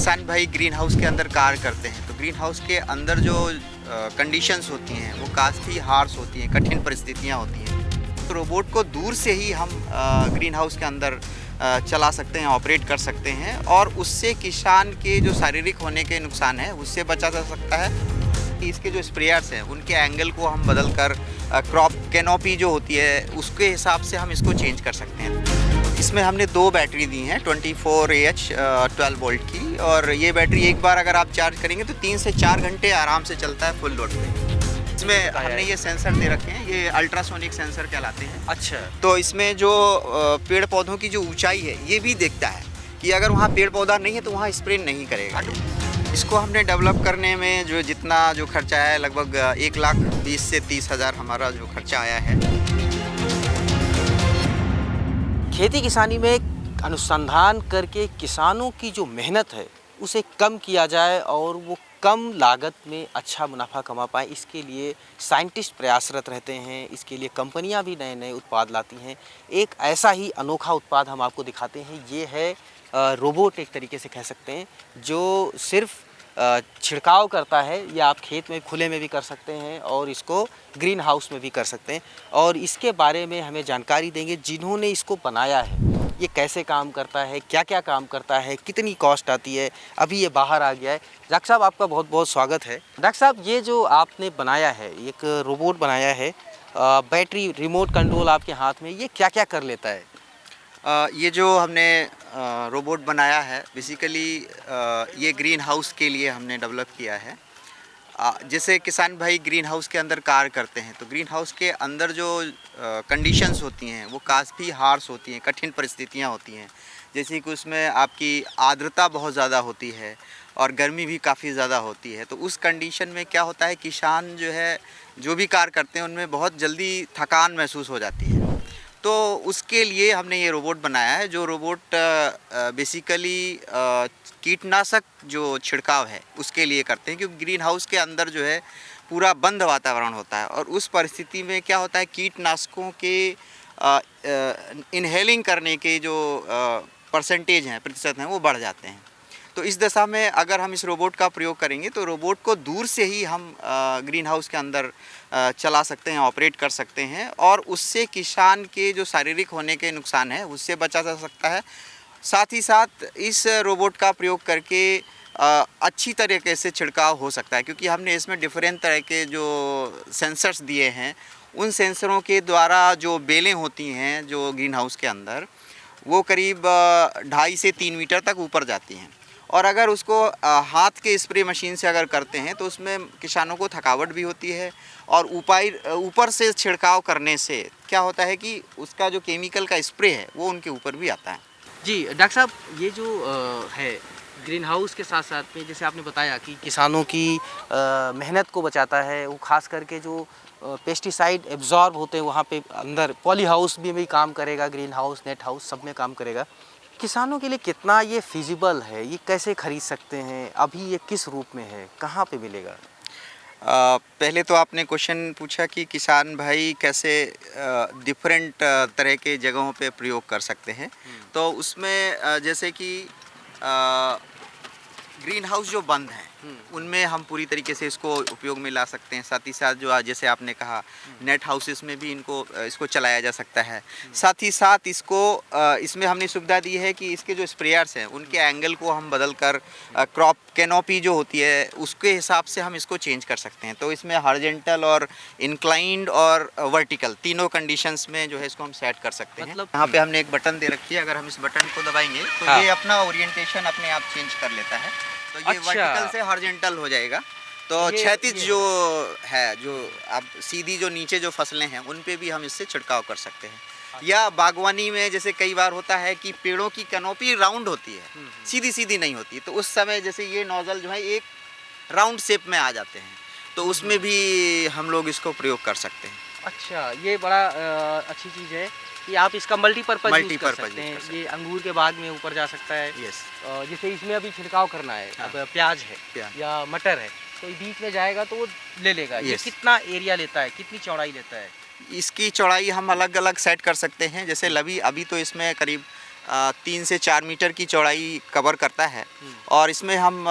किसान भाई green house के अंदर कार्य करते हैं, तो ग्रीन हाउस के अंदर जो कंडीशंस होती हैं वो काफ़ी हार्श होती हैं, कठिन परिस्थितियाँ होती हैं। तो रोबोट को दूर से ही हम ग्रीन हाउस के अंदर चला सकते हैं, ऑपरेट कर सकते हैं और उससे किसान के जो शारीरिक होने के नुकसान है उससे बचा जा सकता है। कि इसके जो स्प्रेयर्स हैं उनके एंगल को हम बदल कर क्रॉप कैनोपी जो होती है उसके हिसाब से हम इसको चेंज कर सकते हैं। इसमें हमने 2 बैटरी दी हैं 24Ah 12 वोल्ट की, और ये बैटरी एक बार अगर आप चार्ज करेंगे तो 3 से 4 घंटे आराम से चलता है फुल लोड पे। इसमें हमने ये सेंसर दे रखे हैं, ये अल्ट्रासोनिक सेंसर कहलाते हैं। अच्छा। तो इसमें जो पेड़ पौधों की जो ऊंचाई है ये भी देखता है कि अगर वहाँ पेड़ पौधा नहीं है तो वहाँ स्प्रे नहीं करेगा। इसको हमने डेवलप करने में जो जितना जो खर्चा है लगभग 1,20,000 से 30,000 हमारा जो खर्चा आया है। खेती किसानी में अनुसंधान करके किसानों की जो मेहनत है उसे कम किया जाए और वो कम लागत में अच्छा मुनाफा कमा पाए, इसके लिए साइंटिस्ट प्रयासरत रहते हैं। इसके लिए कंपनियां भी नए नए उत्पाद लाती हैं। एक ऐसा ही अनोखा उत्पाद हम आपको दिखाते हैं। ये है रोबोट, एक तरीके से कह सकते हैं, जो सिर्फ छिड़काव करता है। ये आप खेत में खुले में भी कर सकते हैं और इसको ग्रीन हाउस में भी कर सकते हैं। और इसके बारे में हमें जानकारी देंगे जिन्होंने इसको बनाया है, ये कैसे काम करता है, क्या क्या काम करता है, कितनी कॉस्ट आती है। अभी ये बाहर आ गया है। डॉक्टर साहब, आपका बहुत बहुत स्वागत है। डॉक्टर साहब, ये जो आपने बनाया है, एक रोबोट बनाया है, बैटरी रिमोट कंट्रोल आपके हाथ में, ये क्या क्या कर लेता है? ये जो हमने रोबोट बनाया है बेसिकली ये ग्रीन हाउस के लिए हमने डेवलप किया है। जैसे किसान भाई ग्रीन हाउस के अंदर कार्य करते हैं, तो ग्रीन हाउस के अंदर जो कंडीशंस होती हैं वो काफ़ी हार्श होती हैं, कठिन परिस्थितियाँ होती हैं। जैसे कि उसमें आपकी आर्द्रता बहुत ज़्यादा होती है और गर्मी भी काफ़ी ज़्यादा होती है। तो उस कंडीशन में क्या होता है, किसान जो है जो भी कार्य करते हैं उनमें बहुत जल्दी थकान महसूस हो जाती है। तो उसके लिए हमने ये रोबोट बनाया है, जो रोबोट बेसिकली कीटनाशक जो छिड़काव है उसके लिए करते हैं, क्योंकि ग्रीन हाउस के अंदर जो है पूरा बंद वातावरण होता है और उस परिस्थिति में क्या होता है, कीटनाशकों के इनहेलिंग करने के जो परसेंटेज हैं, प्रतिशत हैं, वो बढ़ जाते हैं। तो इस दशा में अगर हम इस रोबोट का प्रयोग करेंगे तो रोबोट को दूर से ही हम ग्रीन हाउस के अंदर चला सकते हैं, ऑपरेट कर सकते हैं और उससे किसान के जो शारीरिक होने के नुकसान है उससे बचा जा सकता है। साथ ही साथ इस रोबोट का प्रयोग करके अच्छी तरीके से छिड़काव हो सकता है, क्योंकि हमने इसमें डिफरेंट तरह के जो सेंसर्स दिए हैं, उन सेंसरों के द्वारा जो बेलें होती हैं जो ग्रीन हाउस के अंदर, वो करीब 2.5 से 3 मीटर तक ऊपर जाती हैं। और अगर उसको हाथ के स्प्रे मशीन से अगर करते हैं तो उसमें किसानों को थकावट भी होती है और ऊपर से छिड़काव करने से क्या होता है कि उसका जो केमिकल का स्प्रे है वो उनके ऊपर भी आता है। जी डॉक्टर साहब, ये जो है ग्रीन हाउस के साथ साथ में, जैसे आपने बताया कि किसानों की मेहनत को बचाता है, वो खास करके जो पेस्टिसाइड एब्जॉर्ब होते हैं वहाँ पे अंदर पॉली हाउस में भी काम करेगा, ग्रीन हाउस, नेट हाउस, सब में काम करेगा। किसानों के लिए कितना ये फिजिबल है, ये कैसे खरीद सकते हैं, अभी ये किस रूप में है, कहाँ पे मिलेगा? पहले तो आपने क्वेश्चन पूछा कि किसान भाई कैसे डिफरेंट तरह के जगहों पे प्रयोग कर सकते हैं। तो उसमें जैसे कि ग्रीन हाउस जो बंद हैं उनमें हम पूरी तरीके से इसको उपयोग में ला सकते हैं। साथ ही साथ जो जैसे आपने कहा नेट हाउसेस में भी इसको चलाया जा सकता है। साथ ही साथ इसमें हमने सुविधा दी है कि इसके जो स्प्रेयर्स हैं उनके एंगल को हम बदल कर क्रॉप कैनोपी जो होती है उसके हिसाब से हम इसको चेंज कर सकते हैं। तो इसमें हॉरिजॉन्टल और इंक्लाइंड और वर्टिकल तीनों कंडीशंस में जो है इसको हम सेट कर सकते हैं। मतलब यहाँ पे हमने एक बटन दे रखी है, अगर हम इस बटन को दबाएंगे तो ये अपना ओरिएंटेशन अपने आप चेंज कर लेता है। तो ये वर्टिकल से हॉरिजॉन्टल हो जाएगा। तो क्षैतिज जो है, जो अब सीधी जो नीचे जो फसलें हैं उन पे भी हम इससे छिड़काव कर सकते हैं। या बागवानी में जैसे कई बार होता है कि पेड़ों की कैनोपी राउंड होती है, सीधी सीधी नहीं होती, तो उस समय जैसे ये नोजल जो है एक राउंड शेप में आ जाते हैं, तो उसमें भी हम लोग इसको प्रयोग कर सकते हैं। अच्छा, ये बड़ा अच्छी चीज़ है कि आप इसका मल्टीपर्पज़ यूज़ कर सकते हैं। ये अंगूर के बाग में ऊपर जा सकता है। यस। जैसे इसमें अभी छिड़काव करना है, अब प्याज है या मटर है, तो बीच में जाएगा तो वो ले लेगा। ये कितना एरिया लेता है, कितनी चौड़ाई लेता है? इसकी चौड़ाई हम अलग अलग सेट कर सकते हैं। जैसे अभी तो इसमें करीब 3 से 4 मीटर की चौड़ाई कवर करता है और इसमें हम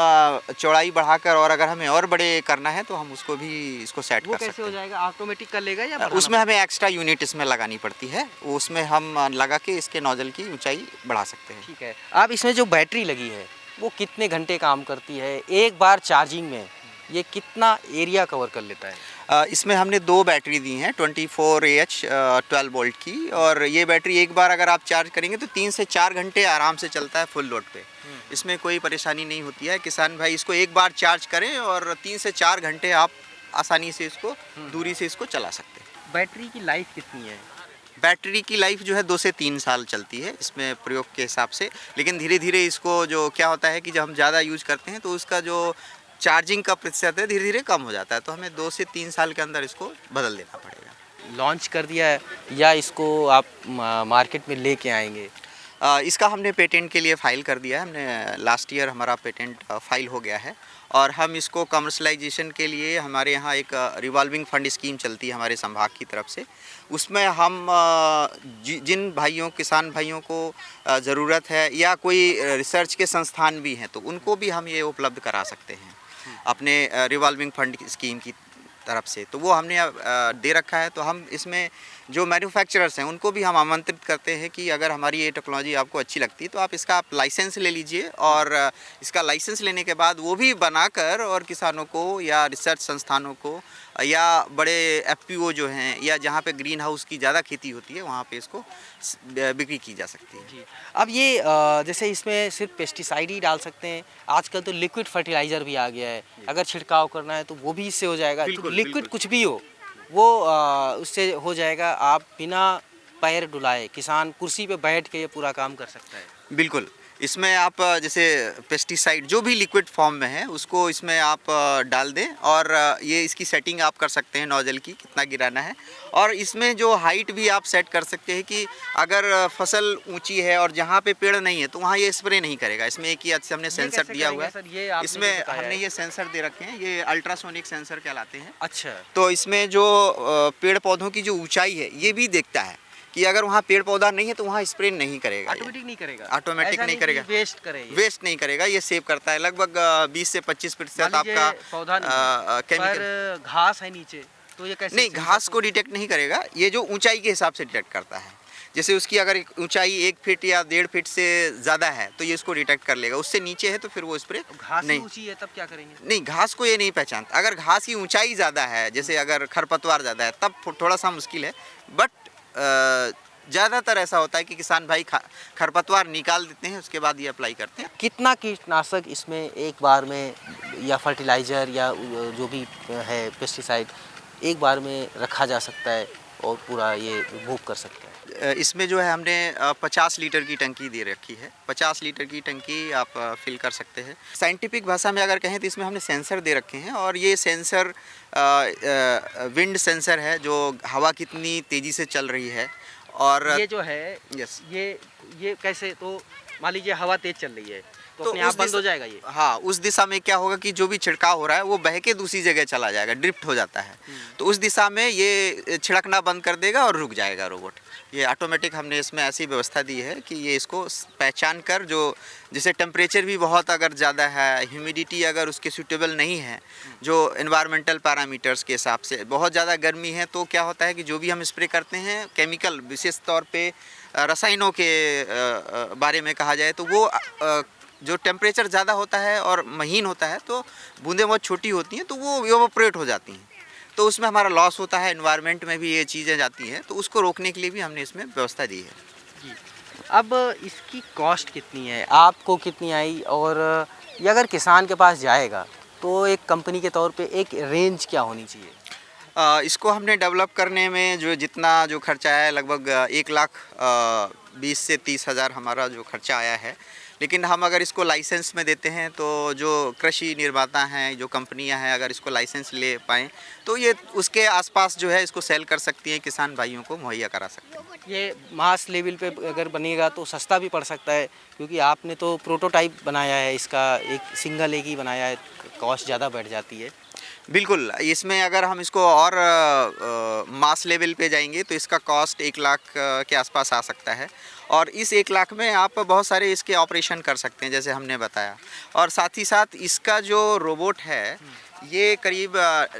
चौड़ाई बढ़ाकर और अगर हमें और बड़े करना है तो हम उसको भी इसको सेट वो कर कैसे सकते हो हैं। जाएगा, ऑटोमेटिक कर लेगा या बढ़ाना उसमें हमें एक्स्ट्रा यूनिट इसमें लगानी पड़ती है, वो उसमें हम लगा के इसके नोजल की ऊंचाई बढ़ा सकते हैं। ठीक है। अब इसमें जो बैटरी लगी है वो कितने घंटे काम करती है, एक बार चार्जिंग में ये कितना एरिया कवर कर लेता है? इसमें हमने 2 बैटरी दी हैं 24Ah 12 वोल्ट की, और ये बैटरी एक बार अगर आप चार्ज करेंगे तो 3 से 4 घंटे आराम से चलता है फुल लोड पे। इसमें कोई परेशानी नहीं होती है। किसान भाई इसको एक बार चार्ज करें और 3 से 4 घंटे आप आसानी से इसको दूरी से इसको चला सकते हैं। बैटरी की लाइफ कितनी है? बैटरी की लाइफ जो है 2 से 3 साल चलती है इसमें प्रयोग के हिसाब से, लेकिन धीरे धीरे इसको जो क्या होता है कि जब हम ज़्यादा यूज करते हैं तो उसका जो चार्जिंग का प्रतिशत है धीरे धीरे कम हो जाता है, तो हमें 2 से 3 साल के अंदर इसको बदल देना पड़ेगा। लॉन्च कर दिया है या इसको आप मार्केट में लेके आएंगे? इसका हमने पेटेंट के लिए फ़ाइल कर दिया है, हमने लास्ट ईयर हमारा पेटेंट फाइल हो गया है और हम इसको कमर्शलाइजेशन के लिए हमारे यहाँ एक रिवॉल्विंग फंड स्कीम चलती है हमारे संभाग की तरफ से। उसमें हम जिन भाइयों किसान भाइयों को ज़रूरत है या कोई रिसर्च के संस्थान भी हैं तो उनको भी हम ये उपलब्ध करा सकते हैं अपने रिवॉल्विंग फंड स्कीम की तरफ से, तो वो हमने दे रखा है। तो हम इसमें जो मैन्युफैक्चरर्स हैं उनको भी हम आमंत्रित करते हैं कि अगर हमारी ये टेक्नोलॉजी आपको अच्छी लगती है तो आप इसका लाइसेंस ले लीजिए, और इसका लाइसेंस लेने के बाद वो भी बनाकर और किसानों को या रिसर्च संस्थानों को या बड़े एफपीओ जो हैं या जहाँ पे ग्रीन हाउस की ज़्यादा खेती होती है वहाँ पे इसको बिक्री की जा सकती है। जी। अब ये जैसे इसमें सिर्फ पेस्टिसाइड ही डाल सकते हैं, आजकल तो लिक्विड फर्टिलाइज़र भी आ गया है, अगर छिड़काव करना है तो वो भी इससे हो जाएगा। तो बिल्कुल, लिक्विड बिल्कुल। कुछ भी हो वो उससे हो जाएगा, आप बिना पैर डुलाए किसान कुर्सी पे बैठ के ये पूरा काम कर सकता है। बिल्कुल, इसमें आप जैसे पेस्टिसाइड जो भी लिक्विड फॉर्म में है उसको इसमें आप डाल दें और ये इसकी सेटिंग आप कर सकते हैं नोजल की कितना गिराना है, और इसमें जो हाइट भी आप सेट कर सकते हैं कि अगर फसल ऊंची है और जहाँ पे पेड़ नहीं है तो वहाँ ये स्प्रे नहीं करेगा। इसमें एक ही हमने सेंसर दिया हुआ सर, ये है, आपने इसमें जो बताया हमने है। ये सेंसर दे रखे हैं, ये अल्ट्रासोनिक सेंसर कहलाते हैं। अच्छा। तो इसमें जो पेड़ पौधों की जो ऊंचाई है ये भी देखता है कि अगर वहाँ पेड़ पौधा नहीं है तो वहाँ स्प्रे नहीं करेगा, ऑटोमेटिक नहीं करेगा, ऑटोमेटिक ऐसा नहीं कि करेगा, वेस्ट करे ये। वेस्ट नहीं करेगा, ये सेव करता है लगभग 20 से 25% मान लीजिए आपका पौधा नहीं केमिकल। पर घास है नीचे तो ये कैसे नहीं, घास को डिटेक्ट नहीं करेगा, ये जो ऊंचाई के हिसाब से डिटेक्ट करता है। जैसे उसकी अगर ऊंचाई 1 फीट या 1.5 फीट से ज़्यादा है तो ये इसको डिटेक्ट कर लेगा, उससे नीचे है तो फिर वो स्प्रे घास नहीं। ऊंची है तब क्या करेंगे? नहीं, घास को ये नहीं पहचानता। अगर घास की ऊंचाई ज़्यादा है, जैसे अगर खरपतवार ज़्यादा है तब थोड़ा सा मुश्किल है, बट ज़्यादातर ऐसा होता है कि किसान भाई खरपतवार निकाल देते हैं उसके बाद ये अप्लाई करते हैं। कितना कीटनाशक इसमें एक बार में या फर्टिलाइज़र या जो भी है पेस्टिसाइड एक बार में रखा जा सकता है और पूरा ये मूव कर सकता है? इसमें जो है हमने 50 लीटर की टंकी दे रखी है। 50 लीटर की टंकी आप फिल कर सकते हैं। साइंटिफिक भाषा में अगर कहें तो इसमें हमने सेंसर दे रखे हैं, और ये सेंसर विंड सेंसर है जो हवा कितनी तेज़ी से चल रही है। और ये जो है यस, ये कैसे, तो मान लीजिए हवा तेज चल रही है तो तो अपने आप उस बंद हो दिशा- जाएगा ये? हाँ, उस दिशा में क्या होगा कि जो भी छिड़काव हो रहा है वो बह के दूसरी जगह चला जाएगा, ड्रिफ्ट हो जाता है, तो उस दिशा में ये छिड़कना बंद कर देगा और रुक जाएगा रोबोट। ये ऑटोमेटिक हमने इसमें ऐसी व्यवस्था दी है कि ये इसको पहचान कर, जो जैसे टेम्परेचर भी बहुत अगर ज़्यादा है, ह्यूमिडिटी अगर उसके सूटेबल नहीं है, जो एनवायरमेंटल पैरामीटर्स के हिसाब से बहुत ज़्यादा गर्मी है, तो क्या होता है कि जो भी हम स्प्रे करते हैं केमिकल, विशेष तौर पे रसायनों के बारे में कहा जाए तो वो जो टेम्परेचर ज़्यादा होता है और महीन होता है तो बूंदें बहुत छोटी होती हैं तो वो इवोपोरेट हो जाती हैं, तो उसमें हमारा लॉस होता है, एनवायरनमेंट में भी ये चीज़ें जाती हैं, तो उसको रोकने के लिए भी हमने इसमें व्यवस्था दी है। जी। अब इसकी कॉस्ट कितनी है, आपको कितनी आई, और ये अगर किसान के पास जाएगा तो एक कंपनी के तौर पे एक रेंज क्या होनी चाहिए? इसको हमने डेवलप करने में जो जितना जो खर्चा आया है लगभग 1,20,000 से 30,000 हमारा जो खर्चा आया है, लेकिन हम अगर इसको लाइसेंस में देते हैं तो जो कृषि निर्माता हैं, जो कंपनियां हैं, अगर इसको लाइसेंस ले पाएँ तो ये उसके आसपास जो है इसको सेल कर सकती हैं, किसान भाइयों को मुहैया करा सकते हैं। ये मास लेवल पे अगर बनेगा तो सस्ता भी पड़ सकता है, क्योंकि आपने तो प्रोटोटाइप बनाया है इसका, एक सिंगल एक ही बनाया है, कॉस्ट ज़्यादा बढ़ जाती है। बिल्कुल, इसमें अगर हम इसको और मास लेवल पे जाएंगे तो इसका कॉस्ट 1 लाख के आसपास आ सकता है। और इस 1 लाख में आप बहुत सारे इसके ऑपरेशन कर सकते हैं, जैसे हमने बताया। और साथ ही साथ इसका जो रोबोट है, ये करीब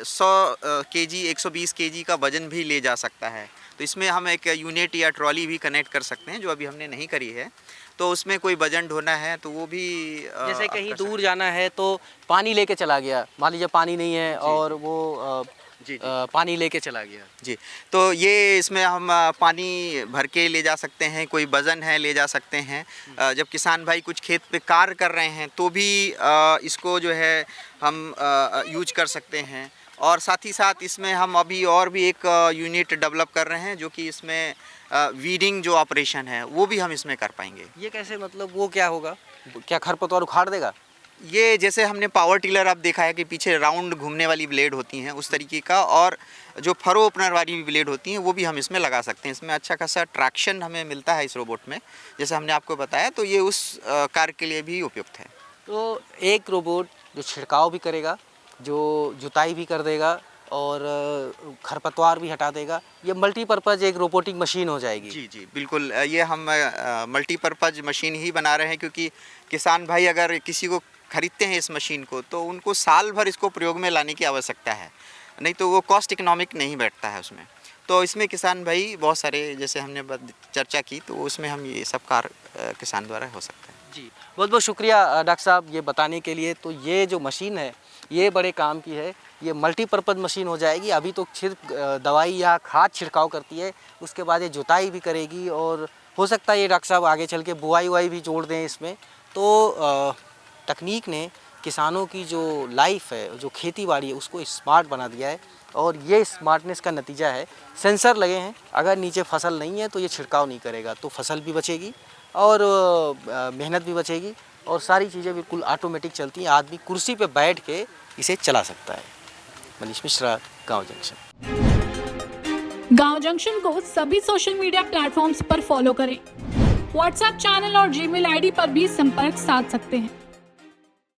100 केजी 120 केजी का वज़न भी ले जा सकता है। तो इसमें हम एक यूनिट या ट्रॉली भी कनेक्ट कर सकते हैं, जो अभी हमने नहीं करी है। तो उसमें कोई वजन ढोना है तो वो भी जैसे आप कहीं कर दूर जाना है तो पानी लेके चला गया, मान लीजिए पानी नहीं है और वो जी, जी। पानी लेके चला गया। जी, तो ये इसमें हम पानी भर के ले जा सकते हैं, कोई वज़न है ले जा सकते हैं। जब किसान भाई कुछ खेत पे कार्य कर रहे हैं तो भी इसको जो है हम यूज कर सकते हैं। और साथ ही साथ इसमें हम अभी और भी एक यूनिट डेवलप कर रहे हैं, जो कि इसमें वीडिंग जो ऑपरेशन है वो भी हम इसमें कर पाएंगे। ये कैसे, मतलब वो क्या होगा, क्या खरपतवार उखाड़ देगा? ये जैसे हमने पावर टिलर आप देखा है कि पीछे राउंड घूमने वाली ब्लेड होती हैं, उस तरीके का, और जो फरो ओपनर वाली भी ब्लेड होती हैं वो भी हम इसमें लगा सकते हैं। इसमें अच्छा खासा ट्रैक्शन हमें मिलता है इस रोबोट में, जैसे हमने आपको बताया। तो ये उस कार्य के लिए भी उपयुक्त है। तो एक रोबोट जो छिड़काव भी करेगा, जो जुताई भी कर देगा और खरपतवार भी हटा देगा, ये मल्टीपर्पज़ एक रोबोटिक मशीन हो जाएगी। जी जी बिल्कुल, ये हम मल्टीपर्पज़ मशीन ही बना रहे हैं, क्योंकि किसान भाई अगर किसी को खरीदते हैं इस मशीन को तो उनको साल भर इसको प्रयोग में लाने की आवश्यकता है, नहीं तो वो कॉस्ट इकोनॉमिक नहीं बैठता है उसमें। तो इसमें किसान भाई बहुत सारे, जैसे हमने चर्चा की, तो उसमें हम ये सब कार्य किसान द्वारा हो सकता है। जी, बहुत बहुत शुक्रिया डॉक्टर साहब ये बताने के लिए। तो ये जो मशीन है ये बड़े काम की है, ये मल्टीपर्पज़ मशीन हो जाएगी। अभी तो सिर्फ दवाई या खाद छिड़काव करती है, उसके बाद ये जुताई भी करेगी, और हो सकता है ये डॉक्टर साहब आगे चल के बुआई उवाई भी जोड़ दें इसमें। तो तकनीक ने किसानों की जो लाइफ है, जो खेती बाड़ी है, उसको स्मार्ट बना दिया है। और ये स्मार्टनेस का नतीजा है, सेंसर लगे हैं, अगर नीचे फसल नहीं है तो ये छिड़काव नहीं करेगा, तो फसल भी बचेगी और मेहनत भी बचेगी, और सारी चीज़ें बिल्कुल ऑटोमेटिक चलती हैं। आदमी कुर्सी पे बैठ के इसे चला सकता है। मनीष मिश्रा, गाँव जंक्शन। गाँव जंक्शन को सभी सोशल मीडिया प्लेटफॉर्म्स पर फॉलो करें। व्हाट्सएप चैनल और जीमेल आईडी पर भी संपर्क साध सकते हैं।